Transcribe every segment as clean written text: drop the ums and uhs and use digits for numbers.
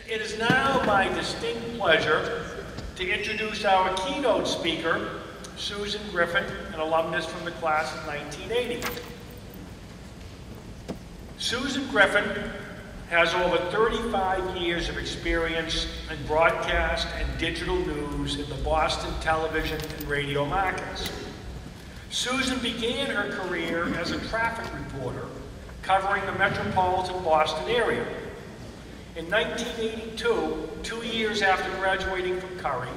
It is now my distinct pleasure to introduce our keynote speaker, Susan Griffin, an alumnus from the class of 1980. Susan Griffin has over 35 years of experience in broadcast and digital news in the Boston television and radio markets. Susan began her career as a traffic reporter covering the metropolitan Boston area. In 1982, 2 years after graduating from Curry,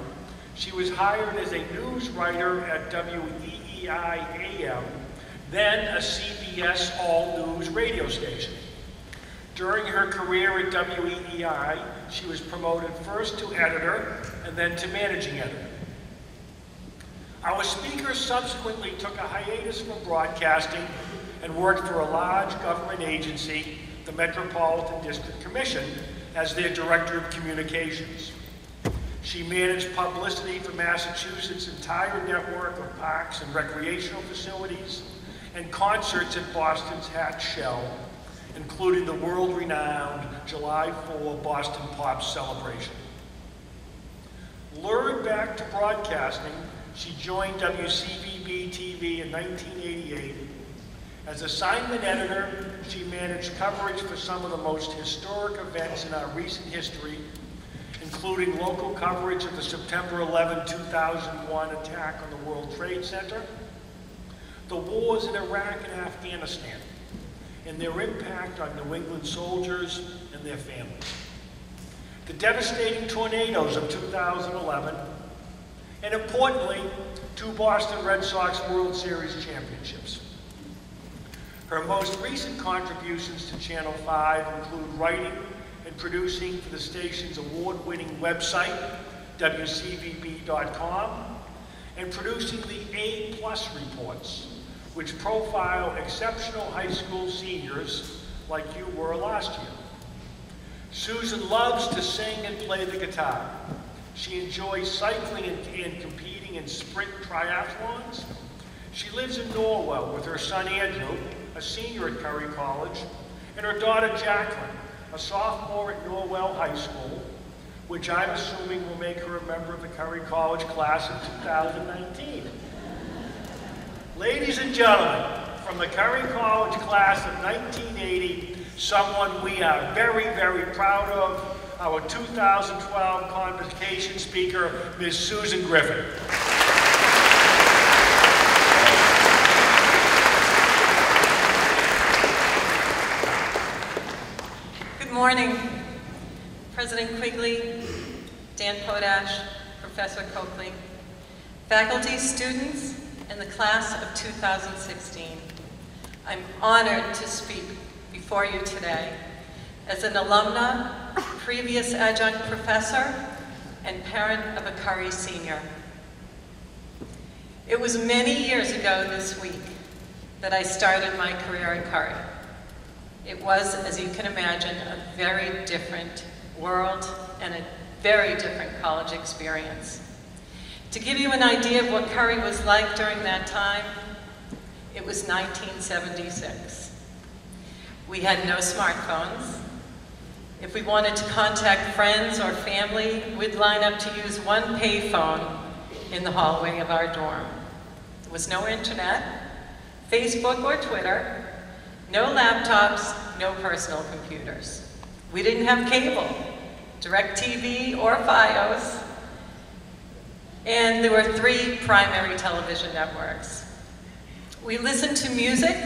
she was hired as a news writer at WEEI-AM, then a CBS all-news radio station. During her career at WEEI, she was promoted first to editor and then to managing editor. Our speaker subsequently took a hiatus from broadcasting and worked for a large government agency, the Metropolitan District Commission, as their Director of Communications. She managed publicity for Massachusetts' entire network of parks and recreational facilities and concerts at Boston's Hatch Shell, including the world-renowned July 4 Boston Pops celebration. Lured back to broadcasting, she joined WCVB-TV in 1988. As assignment editor, she managed coverage for some of the most historic events in our recent history, including local coverage of the September 11, 2001 attack on the World Trade Center, the wars in Iraq and Afghanistan, and their impact on New England soldiers and their families, the devastating tornadoes of 2011, and importantly, 2 Boston Red Sox World Series championships. Her most recent contributions to Channel 5 include writing and producing for the station's award-winning website, WCVB.com, and producing the A+ reports, which profile exceptional high school seniors like you were last year. Susan loves to sing and play the guitar. She enjoys cycling and competing in sprint triathlons. She lives in Norwell with her son Andrew, a senior at Curry College, and her daughter Jacqueline, a sophomore at Norwell High School, which I'm assuming will make her a member of the Curry College class of 2019. Ladies and gentlemen, from the Curry College class of 1980, someone we are very, very proud of, our 2012 convocation speaker, Ms. Susan Griffin. Good morning, President Quigley, Dan Podash, Professor Coakley, faculty, students, and the class of 2016. I'm honored to speak before you today as an alumna, previous adjunct professor, and parent of a Curry senior. It was many years ago this week that I started my career at Curry. It was, as you can imagine, a very different world and a very different college experience. To give you an idea of what Curry was like during that time, it was 1976. We had no smartphones. If we wanted to contact friends or family, we'd line up to use one payphone in the hallway of our dorm. There was no internet, Facebook or Twitter, no laptops, no personal computers. We didn't have cable, DirecTV or Fios, and there were 3 primary television networks. We listened to music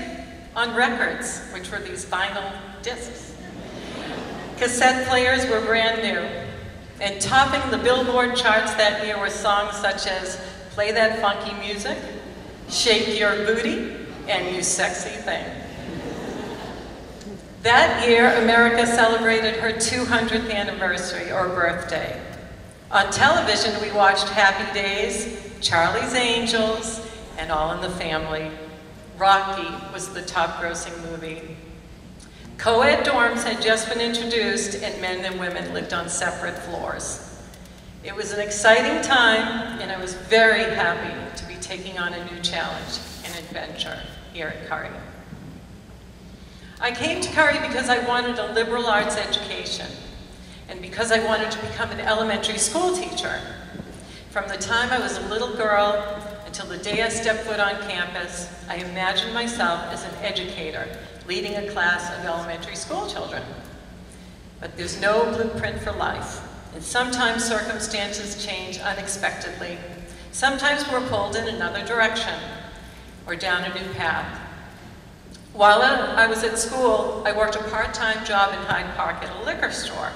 on records, which were these vinyl discs. Cassette players were brand new, and topping the Billboard charts that year were songs such as Play That Funky Music, Shake Your Booty, and You Sexy Thing. That year, America celebrated her 200th anniversary or birthday. On television, we watched Happy Days, Charlie's Angels, and All in the Family. Rocky was the top-grossing movie. Co-ed dorms had just been introduced, and men and women lived on separate floors. It was an exciting time, and I was very happy to be taking on a new challenge and adventure here at Curry. I came to Curry because I wanted a liberal arts education, and because I wanted to become an elementary school teacher. From the time I was a little girl until the day I stepped foot on campus, I imagined myself as an educator leading a class of elementary school children. But there's no blueprint for life, and sometimes circumstances change unexpectedly. Sometimes we're pulled in another direction or down a new path. While I was at school, I worked a part-time job in Hyde Park at a liquor store.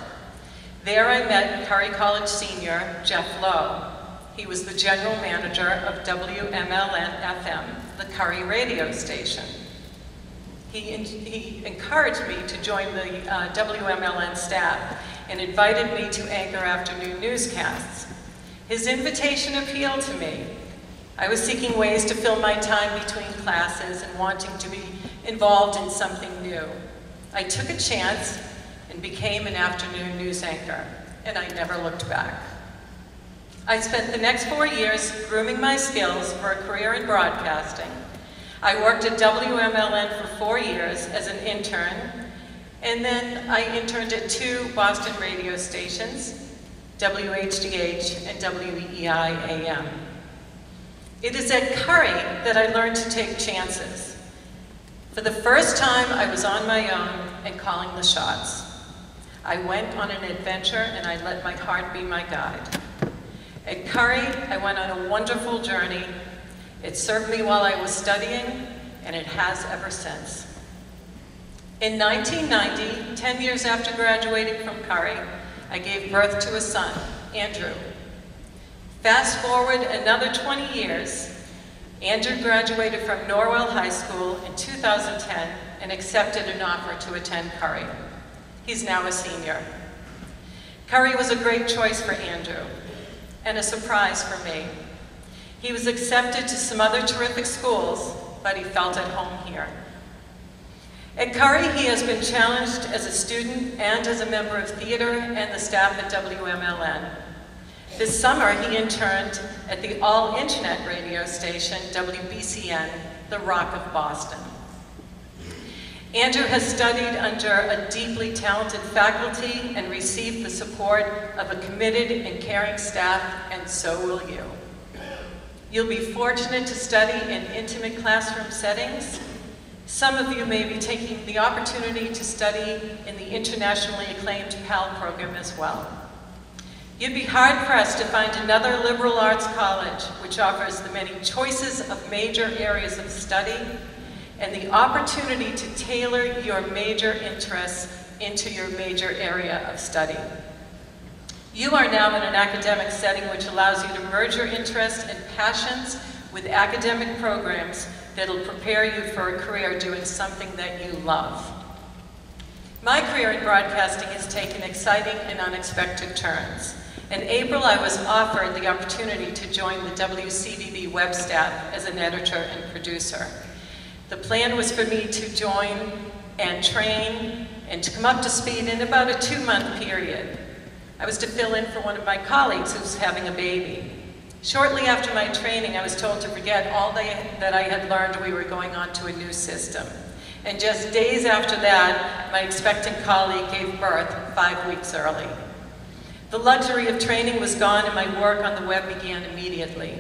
There I met Curry College senior Jeff Lowe. He was the general manager of WMLN-FM, the Curry radio station. He encouraged me to join the WMLN staff and invited me to anchor afternoon newscasts. His invitation appealed to me. I was seeking ways to fill my time between classes and wanting to be involved in something new. I took a chance and became an afternoon news anchor, and I never looked back. I spent the next 4 years grooming my skills for a career in broadcasting. I worked at WMLN for 4 years as an intern, and then I interned at 2 Boston radio stations, WHDH and WEI-AM. It is at Curry that I learned to take chances. For the first time, I was on my own and calling the shots. I went on an adventure and I let my heart be my guide. At Curry, I went on a wonderful journey. It served me while I was studying, and it has ever since. In 1990, 10 years after graduating from Curry, I gave birth to a son, Andrew. Fast forward another 20 years, Andrew graduated from Norwell High School in 2010 and accepted an offer to attend Curry. He's now a senior. Curry was a great choice for Andrew, and a surprise for me. He was accepted to some other terrific schools, but he felt at home here. At Curry, he has been challenged as a student and as a member of theater and the staff at WMLN. This summer, he interned at the all-internet radio station, WBCN, the Rock of Boston. Andrew has studied under a deeply talented faculty and received the support of a committed and caring staff, and so will you. You'll be fortunate to study in intimate classroom settings. Some of you may be taking the opportunity to study in the internationally acclaimed PAL program as well. You'd be hard-pressed to find another liberal arts college which offers the many choices of major areas of study and the opportunity to tailor your major interests into your major area of study. You are now in an academic setting which allows you to merge your interests and passions with academic programs that'll prepare you for a career doing something that you love. My career in broadcasting has taken exciting and unexpected turns. In April, I was offered the opportunity to join the WCVB web staff as an editor and producer. The plan was for me to join and train and to come up to speed in about a 2-month period. I was to fill in for one of my colleagues who was having a baby. Shortly after my training, I was told to forget all that I had learned. We were going on to a new system. And just days after that, my expectant colleague gave birth 5 weeks early. The luxury of training was gone and my work on the web began immediately.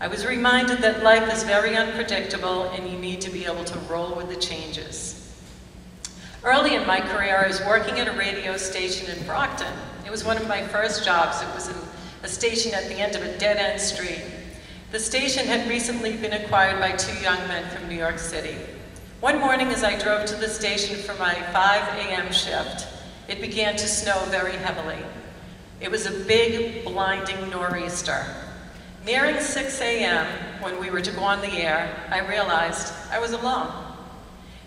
I was reminded that life is very unpredictable and you need to be able to roll with the changes. Early in my career, I was working at a radio station in Brockton. It was one of my first jobs. It was a station at the end of a dead-end street. The station had recently been acquired by 2 young men from New York City. One morning as I drove to the station for my 5 a.m. shift, it began to snow very heavily. It was a big, blinding nor'easter. Nearing 6 a.m., when we were to go on the air, I realized I was alone,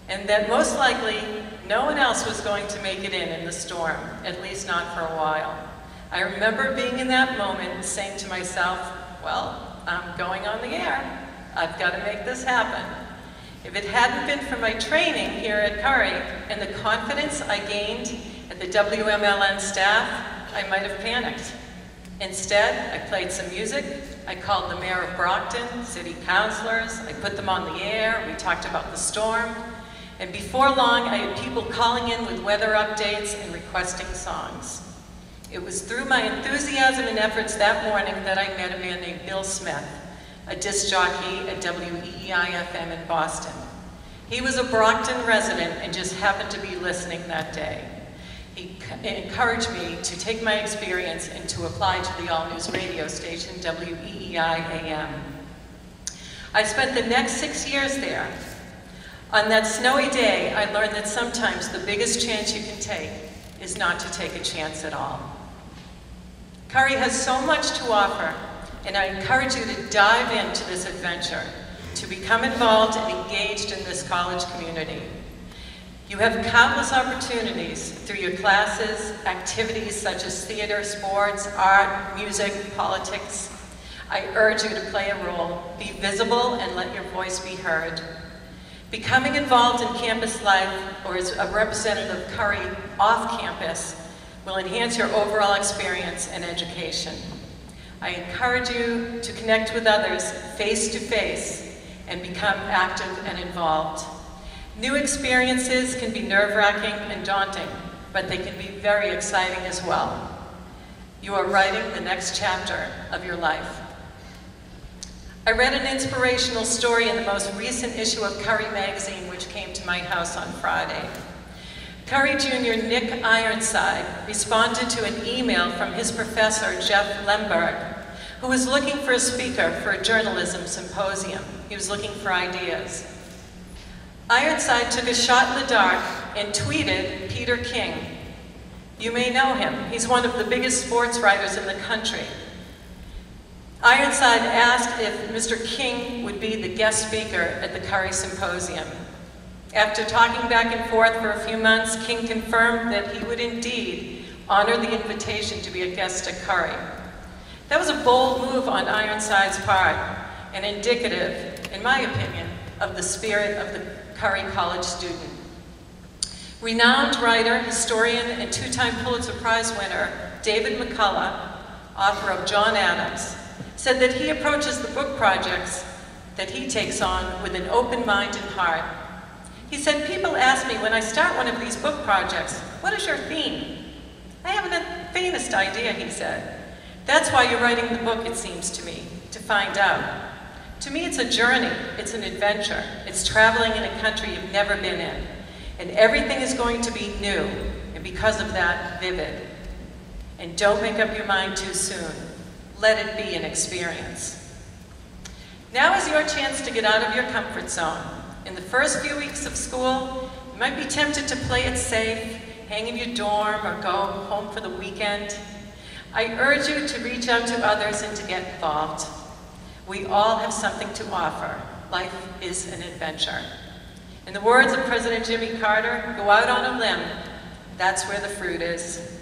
and that most likely no one else was going to make it in the storm, at least not for a while. I remember being in that moment and saying to myself, well, I'm going on the air. I've got to make this happen. If it hadn't been for my training here at Curry and the confidence I gained at the WMLN staff, I might have panicked. Instead, I played some music, I called the mayor of Brockton, city councilors, I put them on the air, we talked about the storm, and before long I had people calling in with weather updates and requesting songs. It was through my enthusiasm and efforts that morning that I met a man named Bill Smith, a disc jockey at WEEI-FM in Boston. He was a Brockton resident and just happened to be listening that day. He encouraged me to take my experience and to apply to the all-news radio station, WEEI-AM. I spent the next 6 years there. On that snowy day, I learned that sometimes the biggest chance you can take is not to take a chance at all. Curry has so much to offer, and I encourage you to dive into this adventure, to become involved and engaged in this college community. You have countless opportunities through your classes, activities such as theater, sports, art, music, politics. I urge you to play a role, be visible, and let your voice be heard. Becoming involved in campus life, or as a representative of Curry off campus, will enhance your overall experience and education. I encourage you to connect with others face to face and become active and involved. New experiences can be nerve-wracking and daunting, but they can be very exciting as well. You are writing the next chapter of your life. I read an inspirational story in the most recent issue of Curry magazine, which came to my house on Friday. Curry Jr. Nick Ironside responded to an email from his professor, Jeff Lemberg, who was looking for a speaker for a journalism symposium. He was looking for ideas. Ironside took a shot in the dark and tweeted Peter King. You may know him. He's one of the biggest sports writers in the country. Ironside asked if Mr. King would be the guest speaker at the Curry Symposium. After talking back and forth for a few months, King confirmed that he would indeed honor the invitation to be a guest at Curry. That was a bold move on Ironside's part and indicative, in my opinion, of the spirit of the Curry College student. Renowned writer, historian, and two-time Pulitzer Prize winner David McCullough, author of John Adams, said that he approaches the book projects that he takes on with an open mind and heart. He said, people ask me when I start one of these book projects, what is your theme? I haven't the faintest idea, he said. That's why you're writing the book, it seems to me, to find out. To me, it's a journey, it's an adventure. It's traveling in a country you've never been in. And everything is going to be new, and because of that, vivid. And don't make up your mind too soon. Let it be an experience. Now is your chance to get out of your comfort zone. In the first few weeks of school, you might be tempted to play it safe, hang in your dorm, or go home for the weekend. I urge you to reach out to others and to get involved. We all have something to offer. Life is an adventure. In the words of President Jimmy Carter, go out on a limb. That's where the fruit is.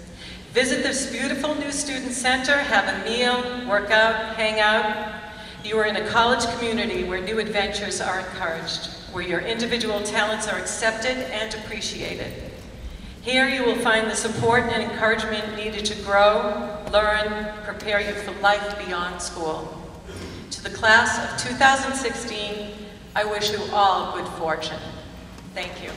Visit this beautiful new student center, have a meal, work out, hang out. You are in a college community where new adventures are encouraged, where your individual talents are accepted and appreciated. Here you will find the support and encouragement needed to grow, learn, prepare you for life beyond school. To the class of 2016, I wish you all good fortune. Thank you.